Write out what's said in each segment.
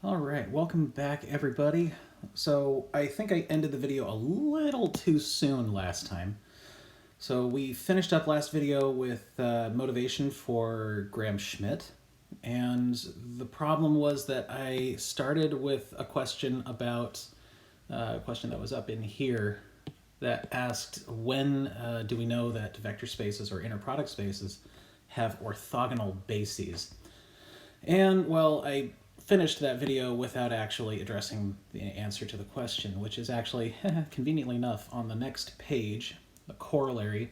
All right, welcome back everybody. So I think I ended the video a little too soon last time. So we finished up last video with motivation for Gram-Schmidt, and the problem was that I started with a question about a question that was up in here that asked when do we know that vector spaces or inner product spaces have orthogonal bases. And, well, I finished that video without actually addressing the answer to the question, which is actually, conveniently enough, on the next page. The corollary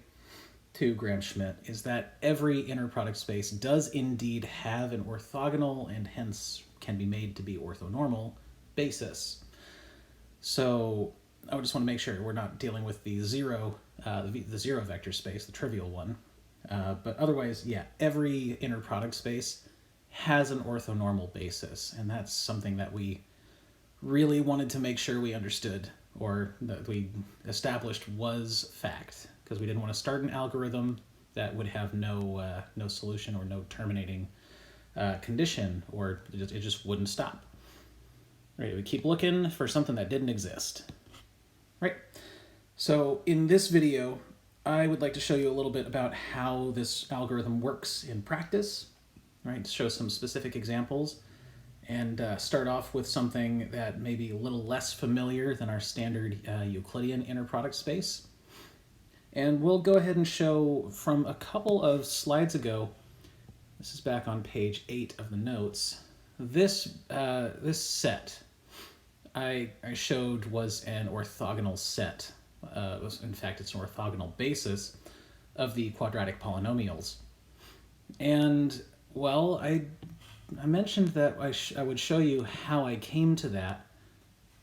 to Gram-Schmidt is that every inner product space does indeed have an orthogonal and hence can be made to be orthonormal basis. So I just want to make sure we're not dealing with the zero vector space, the trivial one. But otherwise, yeah, every inner product space has an orthonormal basis, and that's something that we really wanted to make sure we understood or that we established was fact, because we didn't want to start an algorithm that would have no solution or no terminating condition, or it just wouldn't stop. Right? We keep looking for something that didn't exist. Right? So in this video, I would like to show you a little bit about how this algorithm works in practice. Right, show some specific examples and start off with something that may be a little less familiar than our standard Euclidean inner product space. And we'll go ahead and show from a couple of slides ago, this is back on page 8 of the notes, this set I showed was an orthogonal set. In fact, it's an orthogonal basis of the quadratic polynomials. And well, I mentioned that I would show you how I came to that,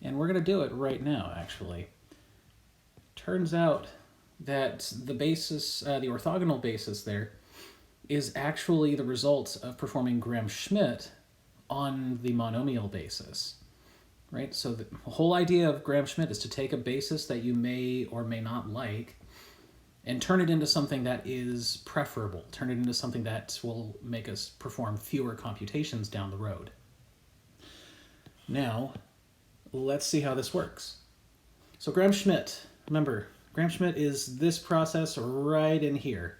and we're going to do it right now, actually. Turns out that the basis, the orthogonal basis there, is actually the result of performing Gram-Schmidt on the monomial basis. Right? So the whole idea of Gram-Schmidt is to take a basis that you may or may not like and turn it into something that is preferable, turn it into something that will make us perform fewer computations down the road. Now, let's see how this works. So Gram-Schmidt, remember, Gram-Schmidt is this process right in here.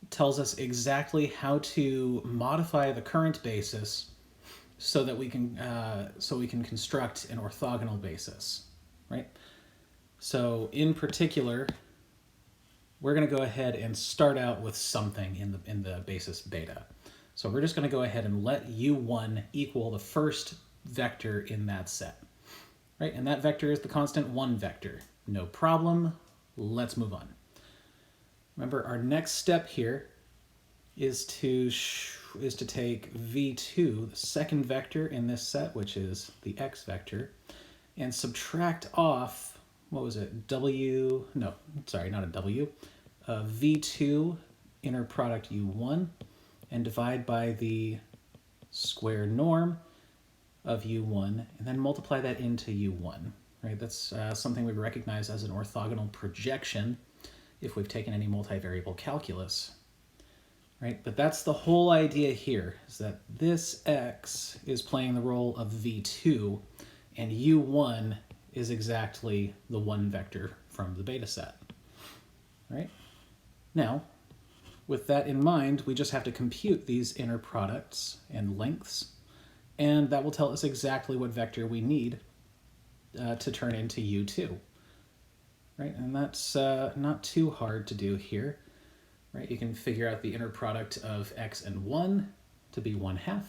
It tells us exactly how to modify the current basis so that we can construct an orthogonal basis, right? So in particular, we're going to go ahead and start out with something in the basis beta. So we're just going to go ahead and let u1 equal the first vector in that set. Right? And that vector is the constant 1 vector. No problem. Let's move on. Remember, our next step here is to take v2, the second vector in this set, which is the x vector, and subtract off, what was it, w, no, sorry, not a w, v2 inner product u1, and divide by the square norm of u1, and then multiply that into u1, right? That's something we recognize as an orthogonal projection if we've taken any multivariable calculus, right? But that's the whole idea here, is that this x is playing the role of v2, and u1 is exactly the 1 vector from the beta set, right? Now, with that in mind, we just have to compute these inner products and lengths, and that will tell us exactly what vector we need to turn into u2, right? And that's not too hard to do here, right? You can figure out the inner product of x and 1 to be 1/2,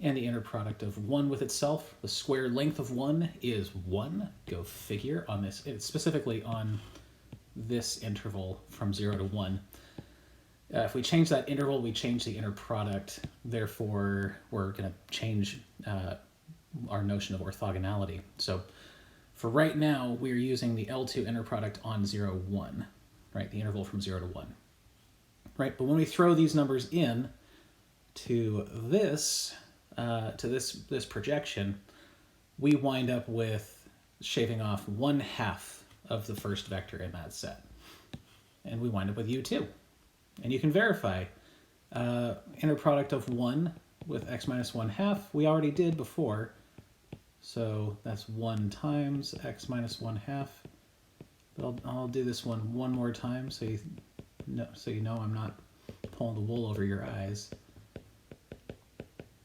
and the inner product of 1 with itself, the square length of 1 is 1. Go figure on this, specifically on this interval from 0 to 1. If we change that interval, we change the inner product. Therefore, we're going to change our notion of orthogonality. So for right now, we're using the L2 inner product on 0, 1, right? The interval from 0 to 1, right? But when we throw these numbers in to this projection, we wind up with shaving off 1/2 of the first vector in that set. And we wind up with u2. And you can verify inner product of 1 with x minus 1/2. We already did before. So that's 1 times x minus 1/2. But I'll do this one more time so you know I'm not pulling the wool over your eyes.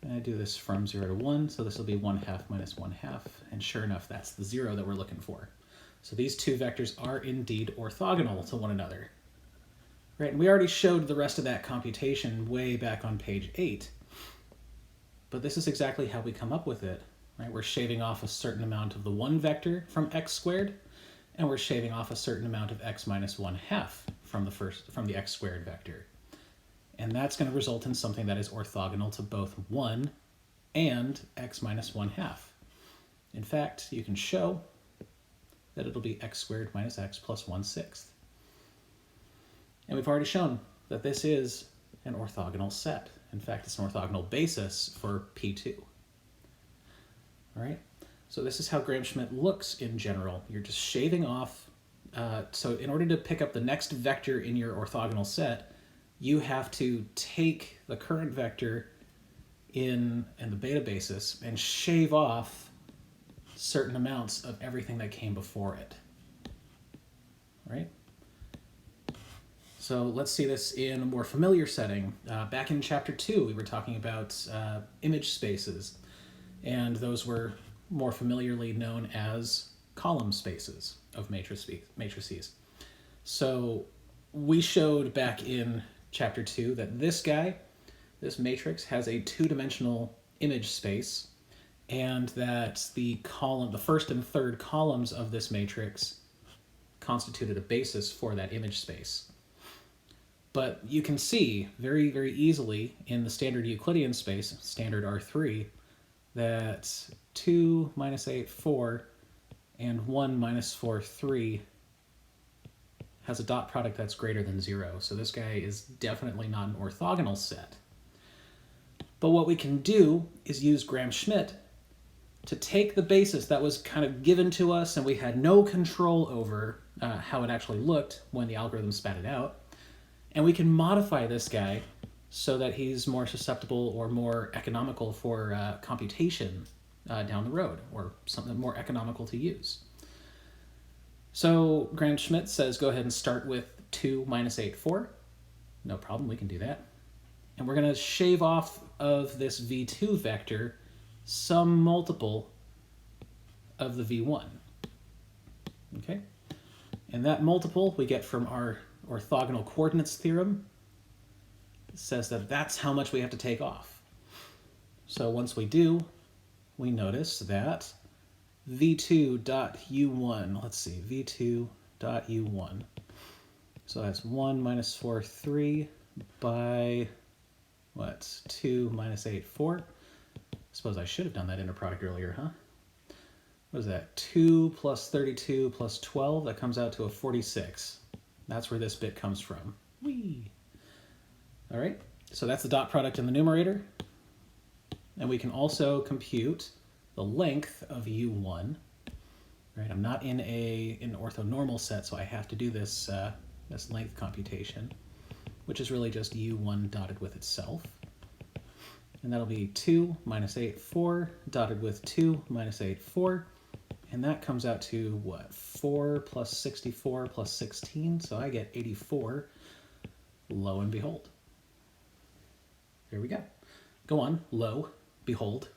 And I do this from 0 to 1, so this will be 1/2 minus 1/2. And sure enough, that's the 0 that we're looking for. So these two vectors are indeed orthogonal to one another. Right, and we already showed the rest of that computation way back on page 8. But this is exactly how we come up with it. Right? We're shaving off a certain amount of the one vector from x squared, and we're shaving off a certain amount of x minus 1/2 from the x squared vector. And that's going to result in something that is orthogonal to both 1 and x minus 1/2. In fact, you can show that it'll be x squared minus x plus 1/6. And we've already shown that this is an orthogonal set. In fact, it's an orthogonal basis for P2. All right, so this is how Gram-Schmidt looks in general. You're just shaving off. So in order to pick up the next vector in your orthogonal set, you have to take the current vector in the beta basis and shave off certain amounts of everything that came before it. Right? So let's see this in a more familiar setting. Back in chapter 2, we were talking about image spaces, and those were more familiarly known as column spaces of matrices. So we showed back in chapter 2 that this matrix, has a two-dimensional image space, and that the first and third columns of this matrix constituted a basis for that image space. But you can see very, very easily in the standard Euclidean space, standard R3, that 2 minus 8, 4, and 1 minus 4, 3 has a dot product that's greater than 0. So this guy is definitely not an orthogonal set. But what we can do is use Gram-Schmidt to take the basis that was kind of given to us and we had no control over how it actually looked when the algorithm spat it out. And we can modify this guy so that he's more susceptible or more economical for computation down the road, or something more economical to use. So Gram-Schmidt says go ahead and start with 2 minus 8, 4. No problem, we can do that. And we're going to shave off of this v2 vector some multiple of the v1. Okay? And that multiple we get from our orthogonal coordinates theorem. It says that that's how much we have to take off. So once we do, we notice that v2.u1, let's see, v2.u1. So that's 1 minus 4, 3 by, what, 2 minus 8, 4. I suppose I should have done that inner product earlier, huh? What is that? 2 plus 32 plus 12, that comes out to a 46. That's where this bit comes from. Whee! All right, so that's the dot product in the numerator. And we can also compute the length of u1. Right, I'm not in an orthonormal set, so I have to do this, this length computation, which is really just u1 dotted with itself. And that'll be 2 minus 8, 4, dotted with 2 minus 8, 4. And that comes out to, what, 4 plus 64 plus 16, so I get 84. Lo and behold. There we go. Go on, lo, behold.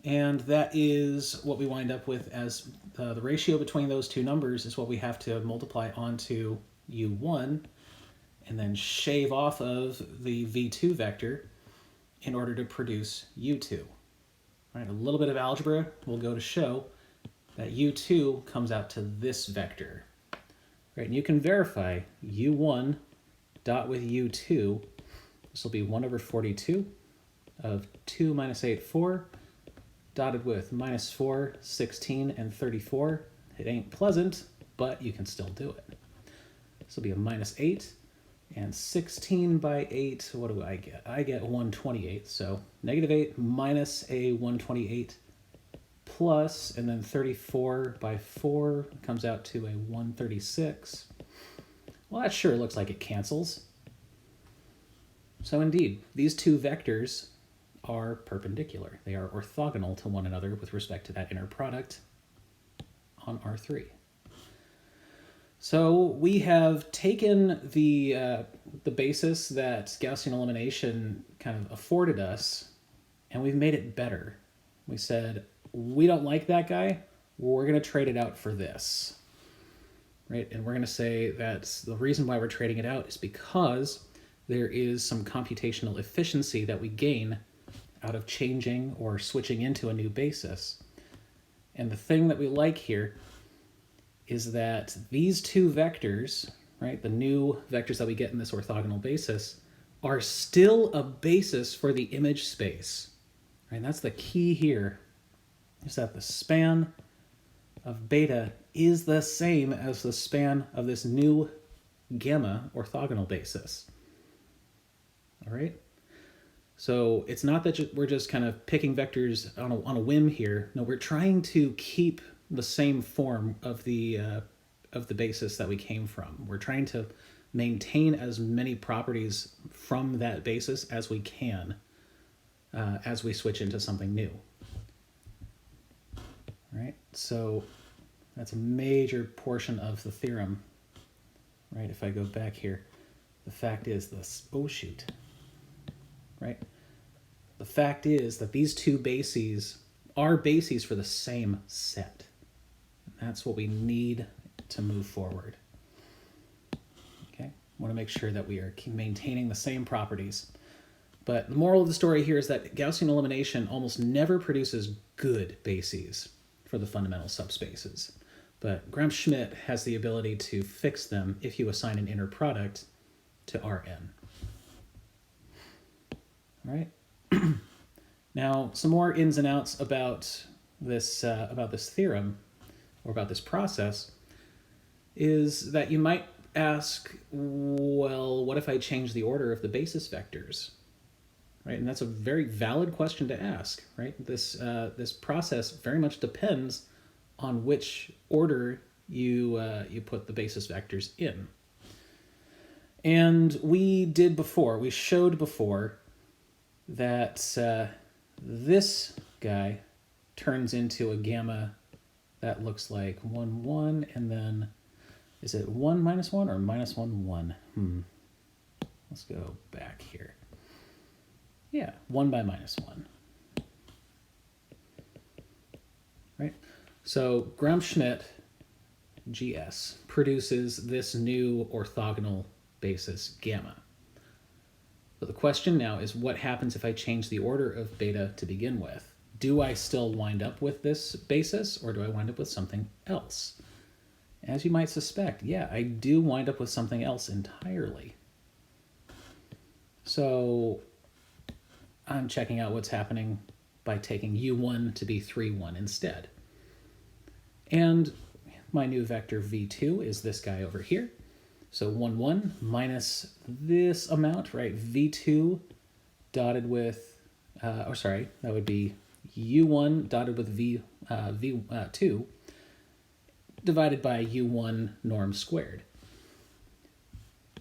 And that is what we wind up with as the ratio between those two numbers is what we have to multiply onto u1 and then shave off of the v2 vector in order to produce u2. Right, a little bit of algebra will go to show that u2 comes out to this vector. Right, and you can verify u1 dot with u2. This will be 1 over 42 of 2 minus 8, 4, dotted with minus 4, 16, and 34. It ain't pleasant, but you can still do it. This will be a minus 8, and 16 by 8, what do I get? I get 128, so negative 8 minus a 128 plus, and then 34 by 4 comes out to a 136. Well, that sure looks like it cancels. So indeed, these two vectors are perpendicular. They are orthogonal to one another with respect to that inner product on R3. So we have taken the basis that Gaussian elimination kind of afforded us, and we've made it better. We said, we don't like that guy, we're going to trade it out for this. Right? And we're going to say that the reason why we're trading it out is because there is some computational efficiency that we gain out of changing or switching into a new basis. And the thing that we like here is that these two vectors, right, the new vectors that we get in this orthogonal basis, are still a basis for the image space. Right? And that's the key here, is that the span of beta is the same as the span of this new gamma orthogonal basis. All right? So it's not that we're just kind of picking vectors on a whim here. No, we're trying to keep the same form of the basis that we came from. We're trying to maintain as many properties from that basis as we can as we switch into something new. All right, so that's a major portion of the theorem. Right, if I go back here, the fact is this, oh shoot, right? The fact is that these two bases are bases for the same set. That's what we need to move forward. Okay, want to make sure that we are maintaining the same properties. But the moral of the story here is that Gaussian elimination almost never produces good bases for the fundamental subspaces. But Gram-Schmidt has the ability to fix them if you assign an inner product to Rn. All right. Now, some more ins and outs about this theorem, or about this process, is that you might ask, well, what if I change the order of the basis vectors? Right, and that's a very valid question to ask. Right, this process very much depends on which order you put the basis vectors in. And we showed before that this guy turns into a gamma that looks like 1, 1, and then is it 1 minus 1 or minus 1, 1? Let's go back here. Yeah, 1 by minus 1. Right? So Gram-Schmidt GS produces this new orthogonal basis gamma. But the question now is, what happens if I change the order of beta to begin with? Do I still wind up with this basis, or do I wind up with something else? As you might suspect, yeah, I do wind up with something else entirely. So I'm checking out what's happening by taking u1 to be 3, 1 instead. And my new vector v2 is this guy over here. So 1, 1 minus this amount, right? v2 dotted with, that would be u1 dotted with v2 divided by u1 norm squared.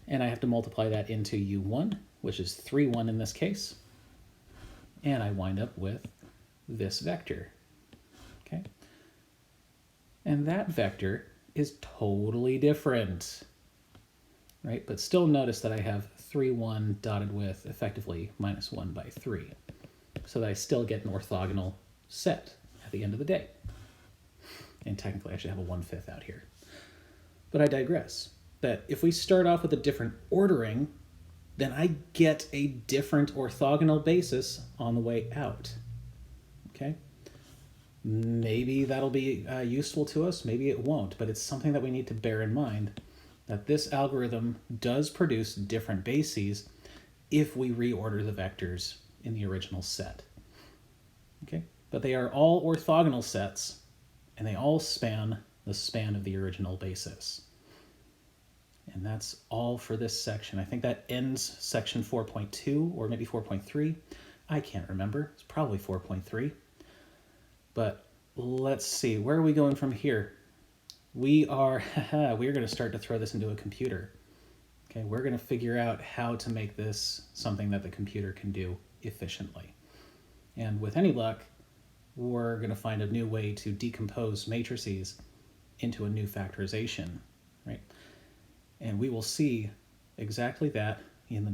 And I have to multiply that into u1, which is 3, 1 in this case. And I wind up with this vector, okay? And that vector is totally different, right? But still notice that I have 3, 1 dotted with effectively minus 1 by 3, so that I still get an orthogonal set at the end of the day. And technically I should have a 1/5 out here. But I digress. That if we start off with a different ordering, then I get a different orthogonal basis on the way out, okay? Maybe that'll be useful to us, maybe it won't, but it's something that we need to bear in mind, that this algorithm does produce different bases if we reorder the vectors in the original set, okay? But they are all orthogonal sets, and they all span the span of the original basis. And that's all for this section. I think that ends section 4.2 or maybe 4.3. I can't remember. It's probably 4.3. But let's see. Where are we going from here? We are going to start to throw this into a computer. Okay, we're going to figure out how to make this something that the computer can do efficiently. And with any luck, we're going to find a new way to decompose matrices into a new factorization, right? And we will see exactly that in the next